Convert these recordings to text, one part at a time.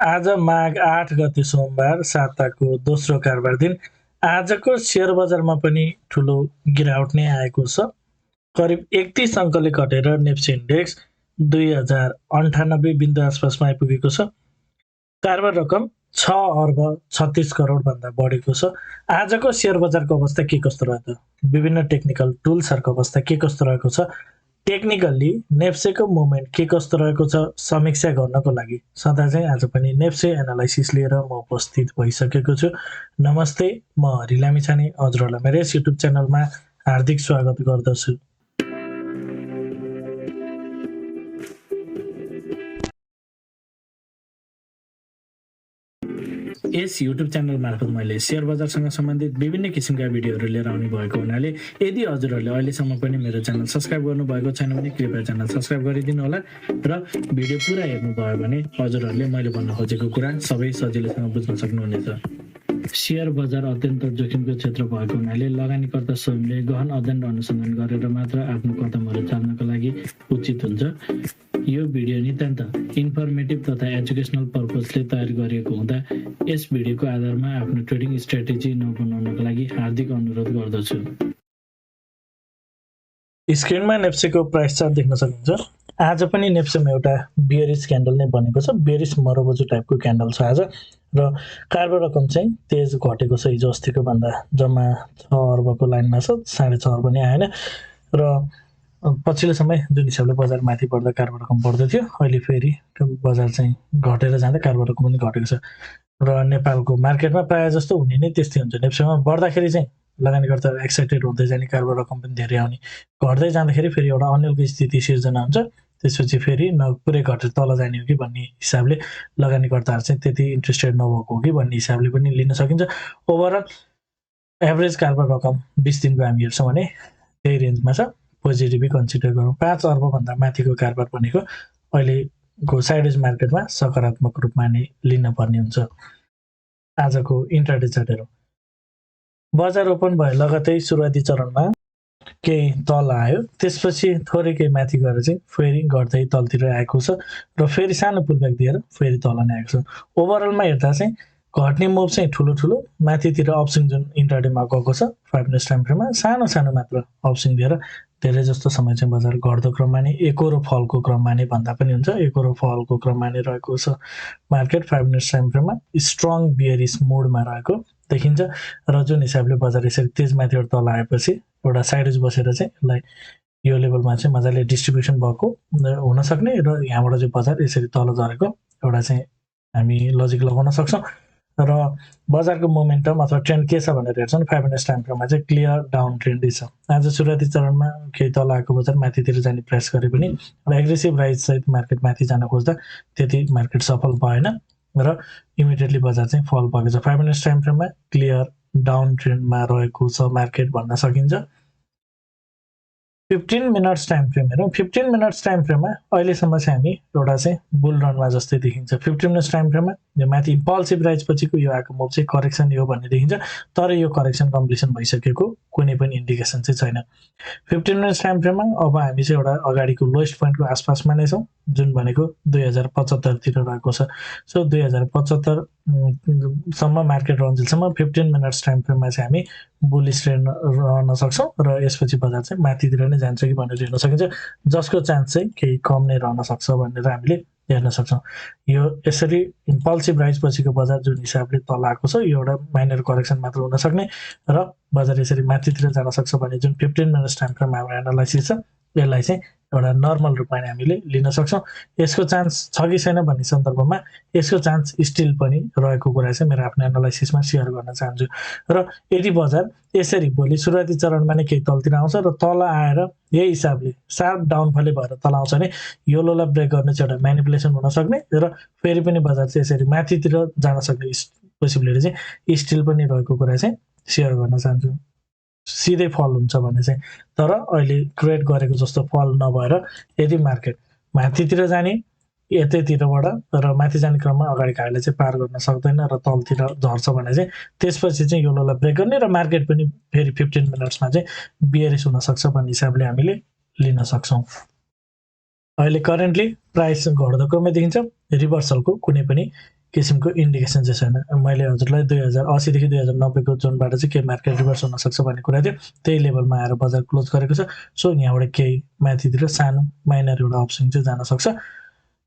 आज माघ 8 गते सोमबार साताको दोस्रो कारोबार दिन। आजको शेयर बजारमा पनि ठुलो गिरावट नै आएको छ। करिब 31 अङ्कले घटेर नेप्से इन्डेक्स 2098 बिन्दु आसपासमा आइपुगेको छ। कारोबार रकम 6 अर्ब 36 करोड भन्दा बढेको छ। आजको शेयर बजारको अवस्था के कस्तो रह्यो त? विभिन्न टेक्निकल टुल्सहरूको अवस्था के कस्तो रहेको छ? टेक्निकल्ली नेप्सेको मुभमेन्ट के कस्तो रहेको छ समीक्षा गर्नको लागि सदा चाहिँ आज पनि नेप्से एनालाइसिस लिएर म उपस्थित भइसकेको छु। नमस्ते, म LAMICHHANE हजुरहरूलाई मेरो यस युट्युब च्यानलमा हार्दिक स्वागत गर्दछु। यस युट्युब च्यानल मार्फत मैले शेयर बजारसँग सम्बन्धित विभिन्न किसिमका भिडियोहरू लिएर आउने भएको हुनाले यदि हजुरहरूले अहिलेसम्म पनि मेरो च्यानल सब्स्क्राइब गर्नुभएको छैन भने कृपया च्यानल सब्स्क्राइब गरिदिनु होला र भिडियो पुरा हेर्नुभयो भने हजुरहरूले मैले भन्न खोजेको कुरा सबै सजिलैसँग बुझ्न सक्नुहुनेछ। शेयर बजार अत्यन्त जोखिमको क्षेत्र भएको हुनाले लगानीकर्ता स्वयंले गहन अध्ययन र अनुसन्धान गरेर मात्र आफ्नो कदमहरू चाल्नको लागि उचित हुन्छ। यो भिडियो नितान्त इन्फर्मेटिभ तथा एजुकेसनल पर्पजले तयार गरिएको हुँदा यस भिडियोको आधारमा आफ्नो ट्रेडिङ स्ट्र्याटेजी नबनाउनको लागि हार्दिक अनुरोध गर्दछु। स्क्रिनमा नेप्सेको प्राइस चार्ट देख्न सकिन्छ। आज पनि नेप्सेमा एउटा बियरिश क्यान्डल नै बनेको छ। बियरिश मरोबोजु टाइपको क्यान्डल छ आज र कारोबार रकम चाहिँ तेज घटेको छ हिजो अस्तिको भन्दा। जम्मा 6 अर्बको लाइनमा छ, 6.5 अर्ब नै आएन र पछिल्लो समय जुन हिसाबले बजार माथि बढ्दा कारोबार रकम बढ्दै थियो, अहिले फेरि बजार चाहिँ घटेर जाँदा कारोबार रकम पनि घटेको छ र नेपालको मार्केटमा प्रायः जस्तो हुने नै त्यस्तै हुन्छ। नेप्सेमा बढ्दाखेरि चाहिँ लगानीकर्ता एक्साइटेड हुँदै जाने, कारोबार रकम पनि धेरै आउने, घट्दै जाँदाखेरि फेरि एउटा अन्यलको स्थिति सिर्जना हुन्छ। त्यसपछि फेरि पुरै घटेर तल जाने हो कि भन्ने हिसाबले लगानीकर्ताहरू चाहिँ त्यति इन्ट्रेस्टेड नभएको हो कि भन्ने हिसाबले पनि लिन सकिन्छ। ओभरअल एभरेज कारोबार रकम 20 दिनको हामी हेर्छौँ भने त्यही रेन्जमा छ। पोजिटिभै कन्सिडर गरौँ। 5 अर्बभन्दा माथिको कारोबार भनेको अहिलेको साइडवेज मार्केटमा सकारात्मक रूपमा नै लिन पर्ने हुन्छ। आजको इन्ट्राडे चार्ट हेरौँ। बजार ओपन भए लगतै सुरुवाती चरणमा केही तल आयो, त्यसपछि थोरै केही माथि गएर चाहिँ फेरि घट्दै तलतिर आएको छ र फेरि सानो पुलब्याक दिएर फेरि तल नै आएको छ। ओभरअलमा हेर्दा चाहिँ घट्ने मुभ चाहिँ ठुलो माथितिर अपस्विङ जुन इन्ट्राडेमा गएको छ 5 मिनट टाइम फ्रेममा सानो मात्र अपस्विङ दिएर धेरै जस्तो समय चाहिँ बजार घट्दो क्रममा नै एकरो फलको क्रममा नै भन्दा पनि हुन्छ, एकरो फलको क्रममा नै रहेको छ। मार्केट 5 मिनट टाइम फ्रेममा स्ट्रङ बियरिश मोडमा रहेको देखिन्छ र जुन हिसाबले बजार यसरी तेज माथिबाट तल आएपछि एउटा साइडवेज बसेर चाहिँ यसलाई यो लेभलमा चाहिँ मजाले डिस्ट्रिब्युसन भएको हुन सक्ने र यहाँबाट चाहिँ बजार यसरी तल झरेको एउटा चाहिँ हामी लजिक लगाउन सक्छौँ र बजारको मोमेन्टम अथवा ट्रेन्ड के छ भनेर हेर्छौँ 5 मिनट टाइम फ्रेममा चाहिँ क्लियर डाउन ट्रेन्डै छ। आज सुरुवाती चरणमा केही तल आएको बजार माथितिर जाने प्रयास गरे पनि एउटा एग्रेसिभ राइज सहित मार्केट माथि जान खोज्दा त्यति मार्केट सफल भएन र इमिडिएटली बजार चाहिँ फल भएको छ। 5 मिनट टाइम फ्रेममा क्लियर डाउन ट्रेन्डमा रहेको छ मार्केट भन्न सकिन्छ। 15 मिनट्स टाइम फ्रेम हेरौँ। 15 मिनट्स टाइम फ्रेममा अहिलेसम्म चाहिँ हामी एउटा चाहिँ बुल रनमा जस्तै देखिन्छ। 15 मिनट्स टाइम फ्रेममा यो माथि इम्पल्सिभ राइज पछिको यो आएको मुभ चाहिँ करेक्सन हो भन्ने देखिन्छ, तर यो करेक्सन कम्प्लिसन भइसकेको कुनै पनि इन्डिकेसन चाहिँ छैन। 15 मिनट्स टाइम फ्रेममा अब हामी चाहिँ एउटा अगाडिको लोएस्ट पोइन्टको आसपासमा नै छौँ, जुन भनेको 2075 तिर रहेको छ। सो 2075 सम्म मार्केट रहन्जेलसम्म 15 मिनट्स टाइम फ्रेममा चाहिँ हामी बुलिस ट्रेन्ड रहन सक्छौँ र यसपछि बजार चाहिँ माथितिर नै जान्छ कि भनेर हेर्न सकिन्छ, जसको चान्स चाहिँ केही कम नै रहन सक्छ भनेर हामीले हेर्न सक्छौँ। यो यसरी इम्पल्सिभ राइज पछिको बजार जुन हिसाबले तल आएको छ यो एउटा माइनर करेक्सन मात्र हुन सक्ने र बजार यसरी माथितिर जान सक्छ भने जुन 15 मिनट्स टाइम फ्रेम हाम्रो एनालाइसिस छ यसलाई चाहिँ एउटा नर्मल रूपमा हामीले लिन सक्छौँ। यसको चान्स छ कि छैन भन्ने सन्दर्भमा यसको चान्स स्टिल पनि रहेको कुरा चाहिँ मेरो आफ्नो एनालाइसिसमा सेयर गर्न चाहन्छु। र यदि बजार यसरी भोलि सुरुवाती चरणमा नै केही तलतिर आउँछ र तल आएर यही हिसाबले सार्प डाउनफलै भएर तल आउँछ भने यो लोलाई ब्रेक गर्ने चाहिँ एउटा म्यानिपुलेसन हुन सक्ने र फेरि पनि बजार चाहिँ यसरी माथितिर जान सक्ने पोसिबिलिटी चाहिँ स्टिल पनि रहेको कुरा चाहिँ सेयर गर्न चाहन्छु। सिधै फल हुन्छ भने चाहिँ, तर अहिले क्रिएट गरेको जस्तो फल नभएर यदि मार्केट माथितिर जाने यतैतिरबाट र माथि जाने क्रममा अगाडिको हाईलाई चाहिँ पार गर्न सक्दैन र तलतिर झर्छ भने चाहिँ त्यसपछि चाहिँ यो लोलाई ब्रेक गर्ने र मार्केट पनि फेरि 15 मिनट्समा चाहिँ बियरिस हुन सक्छ भन्ने हिसाबले हामीले लिन सक्छौँ। अहिले करेन्टली प्राइस घट्दो क्रममा देखिन्छ, रिभर्सलको कुनै पनि किसिमको इन्डिकेसन चाहिँ छैन। मैले हजुरलाई 2080 देखि 2090 को जोनबाट चाहिँ के मार्केट रिभर्स हुन सक्छ भन्ने कुरा थियो, त्यही लेभलमा आएर बजार क्लोज गरेको छ। सो यहाँबाट केही माथितिर सानो माइनर एउटा अपस्विङ चाहिँ जान सक्छ।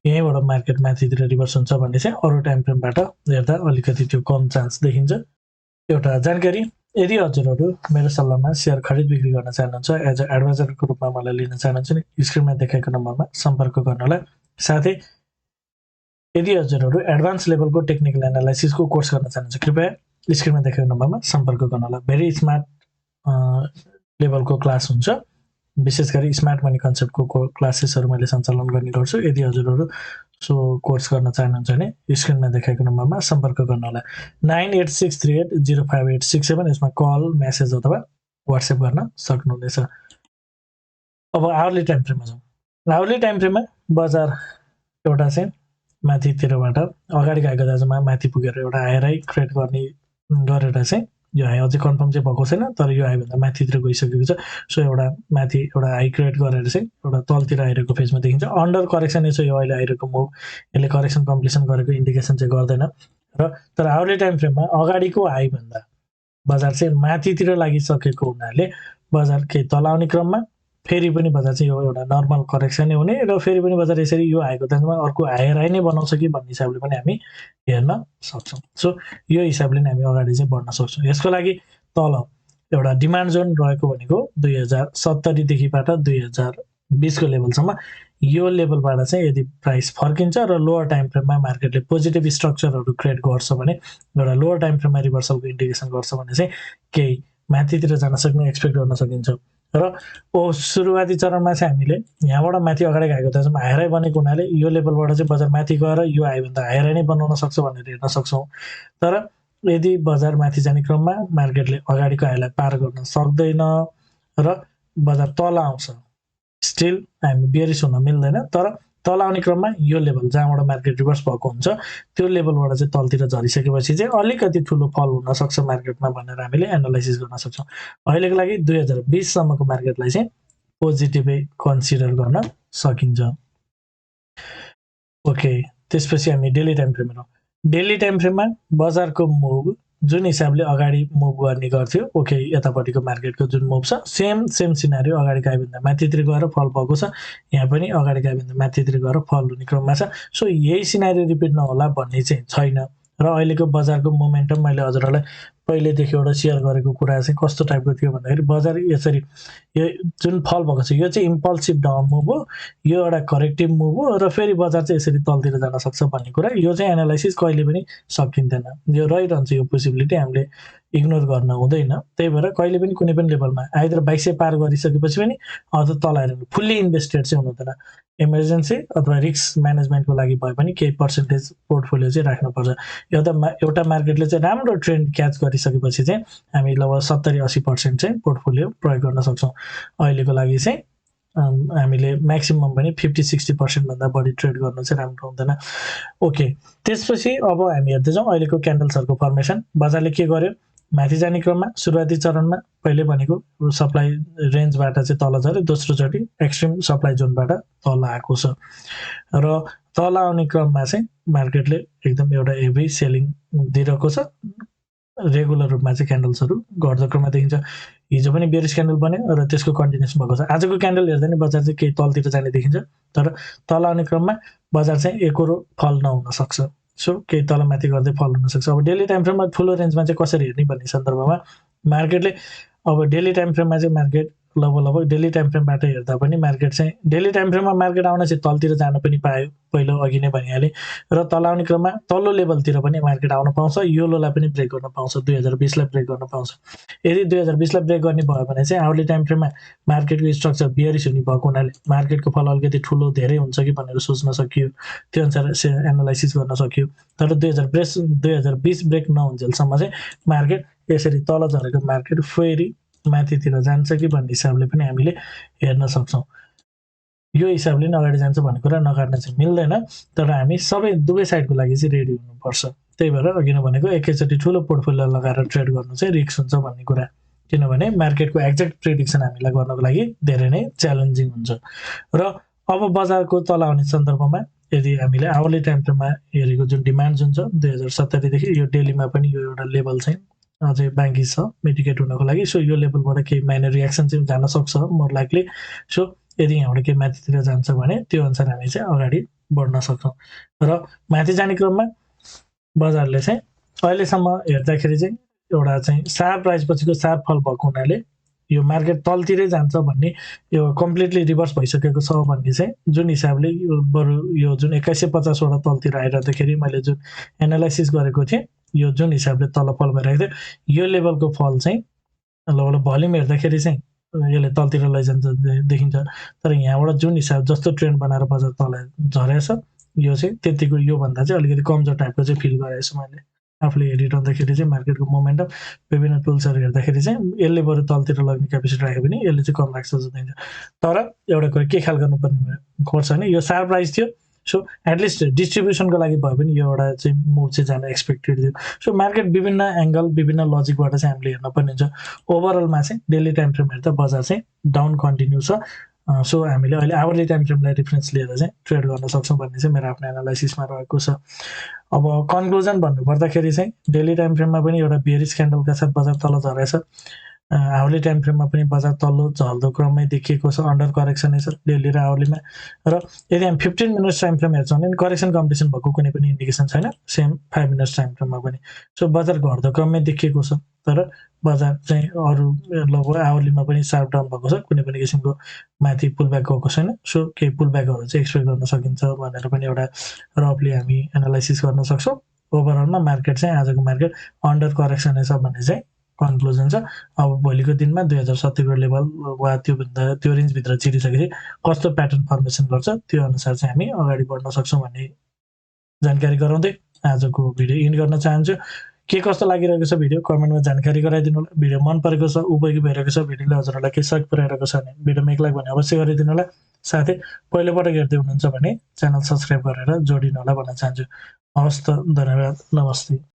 यहीँबाट मार्केट माथितिर रिभर्स हुन्छ भन्ने चाहिँ अरू टाइम फ्रेमबाट हेर्दा अलिकति त्यो कम चान्स देखिन्छ। एउटा जानकारी, यदि हजुरहरू मेरो सल्लाहमा सेयर खरिद बिक्री गर्न चाहनुहुन्छ, एज अ एडभाइजरको रूपमा मलाई लिन चाहनुहुन्छ भने स्क्रिनमा देखाएको नम्बरमा सम्पर्क गर्नुहोला। साथै यदि हजुरहरू एडभान्स लेभलको टेक्निकल एनालाइसिसको कोर्स गर्न चाहनुहुन्छ, कृपया स्क्रिनमा देखाएको नम्बरमा सम्पर्क गर्नुहोला। भेरी स्मार्ट लेभलको क्लास हुन्छ, विशेष गरी स्मार्ट मनी कन्सेप्टको क्लासेसहरू मैले सञ्चालन गर्ने गर्छु। यदि हजुरहरू सो कोर्स गर्न चाहनुहुन्छ भने स्क्रिनमा देखाएको नम्बरमा सम्पर्क गर्नुहोला। 9863805867 यसमा कल, मेसेज अथवा व्हाट्सएप गर्न सक्नुहुनेछ। अब आवरली टाइम फ्रेममा जाउँ। आवरली टाइम फ्रेममा बजार एउटा चाहिँ माथितिरबाट अगाडि गएको दाजुमा माथि पुगेर एउटा हाई क्रिएट गर्ने गरेर चाहिँ यो हाई अझै कन्फर्म चाहिँ भएको छैन, तर यो हाईभन्दा माथितिर गइसकेको छ। सो एउटा माथि एउटा हाई क्रिएट गरेर चाहिँ एउटा तलतिर आइरहेको फेजमा देखिन्छ। अन्डर करेक्सन छ यो अहिले आइरहेको मुभ, यसले करेक्सन कम्प्लिसन गरेको इन्डिकेसन चाहिँ गर्दैन। र तर आवरली टाइम फ्रेममा अगाडिको हाईभन्दा बजार चाहिँ माथितिर लागिसकेको हुनाले बजार केही तल आउने क्रममा फेरि पनि बजार चाहिँ यो एउटा नर्मल करेक्सन नै हुने र फेरि पनि बजार यसरी यो हाईको दाजुमा अर्को हायर हाई नै बनाउँछ कि भन्ने हिसाबले पनि हामी हेर्न सक्छौँ। सो यो हिसाबले नै हामी अगाडि चाहिँ बढ्न सक्छौँ। यसको लागि तल एउटा डिमान्ड जोन रहेको भनेको 2070 देखिबाट 2020 को लेभलसम्म। यो लेभलबाट चाहिँ यदि प्राइस फर्किन्छ र लोअर टाइम फ्रेममा मार्केटले पोजिटिभ स्ट्रक्चरहरू क्रिएट गर्छ भने, एउटा लोअर टाइम फ्रेममा रिभर्सलको इन्डिकेसन गर्छ भने चाहिँ केही माथितिर जान सक्ने एक्सपेक्ट गर्न सकिन्छ। र सुरुवाती चरणमा चाहिँ हामीले यहाँबाट माथि अगाडि गएको दाजुमा हायर हाई बनेको हुनाले यो लेभलबाट चाहिँ बजार माथि गएर यो हाईभन्दा हायर हाई नै बनाउन सक्छ भनेर हेर्न सक्छौँ। तर यदि बजार माथि जाने क्रममा मार्केटले अगाडिको हाईलाई पार गर्न सक्दैन र बजार तल आउँछ, स्टिल हामी बियरिस हुन मिल्दैन। तर तल आउने क्रममा यो लेभल जहाँबाट मार्केट रिभर्स भएको हुन्छ त्यो लेभलबाट चाहिँ तलतिर झरिसकेपछि चाहिँ अलिकति ठुलो फल हुन सक्छ मार्केटमा भनेर हामीले एनालाइसिस गर्न सक्छौँ। अहिलेको लागि 2020 सम्मको मार्केटलाई चाहिँ पोजिटिभै कन्सिडर गर्न सकिन्छ। ओके, त्यसपछि हामी डेली टाइम फ्रेममा डेली टाइम फ्रेममा बजारको मुभ जुन हिसाबले अगाडि मुभ गर्ने गर्थ्यो, ओके यतापट्टिको मार्केटको जुन मुभ छ सेम सिनारियो अगाडि गएभन्दा माथितिर गएर फल भएको छ, यहाँ पनि अगाडि गएभन्दा माथितिर गएर फल हुने क्रममा छ। सो यही सिनारियो रिपिट नहोला भन्ने चाहिँ छैन। र अहिलेको बजारको मोमेन्टम मैले हजुरहरूलाई पहिलेदेखि एउटा सेयर गरेको कुरा चाहिँ कस्तो टाइपको थियो भन्दाखेरि बजार यसरी यो जुन फल भएको छ यो चाहिँ इम्पल्सिभ डाउन मुभ हो, यो एउटा करेक्टिभ मुभ हो र फेरि बजार चाहिँ यसरी तलतिर जान सक्छ भन्ने कुरा यो चाहिँ एनालाइसिस कहिले पनि सकिँदैन। यो रहिरहन्छ, यो पोसिबिलिटी हामीले इग्नोर गर्न हुँदैन। त्यही भएर कहिले पनि कुनै पनि लेभलमा आइदर 2200 पार गरिसकेपछि पनि अझ तल आएर फुल्ली इन्भेस्टेड चाहिँ हुनुहुँदैन। इमर्जेन्सी अथवा रिस्क म्यानेजमेन्टको लागि भए पनि केही पर्सेन्टेज पोर्टफोलियो चाहिँ राख्नुपर्छ। एउटा मार्केटले चाहिँ राम्रो ट्रेन्ड क्याच गरिसकेपछि चाहिँ हामी लगभग 70-80% चाहिँ पोर्टफोलियो प्रयोग गर्न सक्छौँ। अहिलेको लागि चाहिँ हामीले म्याक्सिमम पनि 50-60% भन्दा बढी ट्रेड गर्नु चाहिँ राम्रो हुँदैन। ओके, त्यसपछि अब हामी हेर्दैछौँ अहिलेको क्यान्डल्सहरूको फर्मेसन। बजारले के गर्यो, माथि जाने क्रममा सुरुवाती चरणमा पहिले भनेको सप्लाई रेन्जबाट चाहिँ तल झऱ्यो, दोस्रोचोटि एक्सट्रिम सप्लाई जोनबाट तल आएको छ र तल आउने क्रममा चाहिँ मार्केटले एकदम एउटा हेभी सेलिङ दिइरहेको छ। रेगुलर रूपमा चाहिँ क्यान्डल्सहरू घट्दो क्रममा देखिन्छ। हिजो पनि बेरिस क्यान्डल बन्यो र त्यसको कन्टिन्युसन भएको छ। आजको क्यान्डल हेर्दा नि बजार चाहिँ केही तलतिर जाने देखिन्छ, तर तल आउने क्रममा बजार चाहिँ एकरो फल नहुन सक्छ। सो केही तलमाथि गर्दै फल हुन सक्छ। अब डेली टाइम फ्रेममा ठुलो रेन्जमा चाहिँ कसरी हेर्ने भन्ने सन्दर्भमा मार्केटले अब डेली टाइम फ्रेममा चाहिँ मार्केट लगभग डेली टाइम फ्रेमबाट हेर्दा पनि मार्केट चाहिँ डेली टाइम फ्रेममा मार्केट आउन चाहिँ तलतिर जान पनि पायो, पहिलो अघि नै भनिहालेँ। र तल आउने क्रममा तल्लो लेभलतिर पनि मार्केट आउन पाउँछ, यो लोलाई पनि ब्रेक गर्न पाउँछ, 2020 लाई ब्रेक गर्न पाउँछ। यदि 2020 लाई ब्रेक गर्ने भयो भने चाहिँ आवरली टाइम फ्रेममा मार्केटको स्ट्रक्चर बियरिस हुने भएको हुनाले मार्केटको फल अलिकति ठुलो धेरै हुन्छ कि भनेर सोच्न सकियो, त्यो अनुसार एनालाइसिस गर्न सकियो। तर 2020 ब्रेक नहुन्जेलसम्म चाहिँ मार्केट यसरी तल झरेको मार्केट फेरि माथितिर जान्छ कि भन्ने हिसाबले पनि हामीले हेर्न सक्छौँ। यो हिसाबले नै अगाडि जान्छ भन्ने कुरा नकाट्न चाहिँ मिल्दैन, तर हामी सबै दुवै साइडको लागि चाहिँ रेडी हुनुपर्छ। त्यही भएर अघि नै भनेको एकैचोटि ठुलो पोर्टफोलियो लगाएर ट्रेड गर्नु चाहिँ रिस्क हुन्छ भन्ने कुरा, किनभने मार्केटको एक्ज्याक्ट प्रेडिक्सन हामीलाई गर्नको लागि धेरै नै च्यालेन्जिङ हुन्छ। र अब बजारको तल आउने सन्दर्भमा यदि हामीले आवरली टाइम फ्रेममा हेरेको जुन डिमान्ड जुन छ 2070 देखि यो डेलीमा पनि यो एउटा लेभल चाहिँ अझै बाँकी छ मिटिगेट हुनको लागि। सो यो लेभलबाट केही माइनर रियाक्सन चाहिँ जान सक्छ मोर लाइकली। सो यदि यहाँबाट केही माथितिर जान्छ भने त्यो अनुसार हामी चाहिँ अगाडि बढ्न सक्छौँ। र माथि जाने क्रममा बजारले चाहिँ अहिलेसम्म हेर्दाखेरि चाहिँ एउटा चाहिँ सार्प प्राइस पछिको सार्प फल भएको हुनाले यो मार्केट तलतिरै जान्छ भन्ने यो कम्प्लिटली रिभर्स भइसकेको छ भन्ने चाहिँ जुन हिसाबले बरु यो जुन 2150 वटा तलतिर आइरहँदाखेरि मैले जुन एनालाइसिस गरेको थिएँ यो जुन हिसाबले तल फल भइरहेको थियो यो लेभलको फल चाहिँ लगभग भोल्युम हेर्दाखेरि चाहिँ यसले तलतिर लैजान्छ देखिन्छ। तर यहाँबाट जुन हिसाब जस्तो ट्रेन्ड बनाएर बजार तल झरेछ यो चाहिँ त्यतिको योभन्दा चाहिँ अलिकति कमजोर टाइपको चाहिँ फिल गरेको छु मैले आफूले हेरिरहँदाखेरि चाहिँ मार्केटको मोमेन्टम विभिन्न टुल्सहरू हेर्दाखेरि चाहिँ यसले बरु तलतिर लग्ने क्यापेसिटी राख्यो भने यसले चाहिँ कम राख्छ जस्तो देखिन्छ। तर एउटा कुरा के ख्याल गर्नुपर्ने पर्छ भने यो सार्प प्राइस थियो। सो एटलिस्ट डिस्ट्रिब्युसनको लागि भए पनि यो एउटा चाहिँ मुभ चाहिँ जान एक्सपेक्टेड थियो। सो मार्केट विभिन्न एङ्गल विभिन्न लजिकबाट चाहिँ हामीले हेर्न पर्ने हुन्छ। ओभरअलमा चाहिँ डेली टाइम फ्रेम हेर्दा बजार चाहिँ डाउन कन्टिन्यू छ। सो हामीले अहिले आवरली टाइम फ्रेमलाई रिफरेन्स लिएर चाहिँ ट्रेड गर्न सक्छौँ भन्ने चाहिँ मेरो आफ्नो एनालाइसिसमा रहेको छ। अब कन्क्लुजन भन्नुपर्दाखेरि चाहिँ डेली टाइम फ्रेममा पनि एउटा बेयरिश क्यान्डलका साथ बजार तल झरेछ। आवरली टाइम फ्रेममा पनि बजार तल्लो झल्दो क्रममै देखिएको छ, अन्डर करेक्सन छ डेली र आवरलीमा। र यदि हामी 15 मिनट्स टाइम फ्रेम हेर्छौँ भने करेक्सन कम्पिटिसन भएको कुनै पनि इन्डिकेसन छैन, सेम 5 मिनट्स टाइम फ्रेममा पनि। सो बजार घट्दो क्रममै देखिएको छ, तर बजार चाहिँ अरू लगभग आवरलीमा पनि सार्प डाउन भएको छ, कुनै पनि किसिमको माथि पुलब्याक गएको छैन। सो केही पुलब्याकहरू चाहिँ एक्सपेक्ट गर्न सकिन्छ भनेर पनि एउटा रफली हामी एनालाइसिस गर्न सक्छौँ। ओभरअलमा मार्केट चाहिँ आजको मार्केट अन्डर करेक्सन छ भन्ने चाहिँ कन्क्लुजन छ। अब भोलिको दिनमा 2070 को लेभल वा त्यो रेन्जभित्र चिरिसकेपछि कस्तो प्याटर्न फर्मेसन गर्छ त्यो अनुसार चाहिँ हामी अगाडि बढ्न सक्छौँ भन्ने जानकारी गराउँदै आजको भिडियो इन्ड गर्न चाहन्छु। के कस्तो लागिरहेको छ भिडियो कमेन्टमा जानकारी गराइदिनु होला। भिडियो मन परेको छ, उपयोगी भइरहेको छ, भिडियोले हजुरहरूलाई के सहयोग पुऱ्याइरहेको छ भने भिडियोमा एक लाइक भने अवश्य गरिदिनु होला। साथै पहिलोपटक हेर्दै हुनुहुन्छ भने च्यानल सब्सक्राइब गरेर जोडिनु होला भन्न चाहन्छु। हवस् त, धन्यवाद, नमस्ते।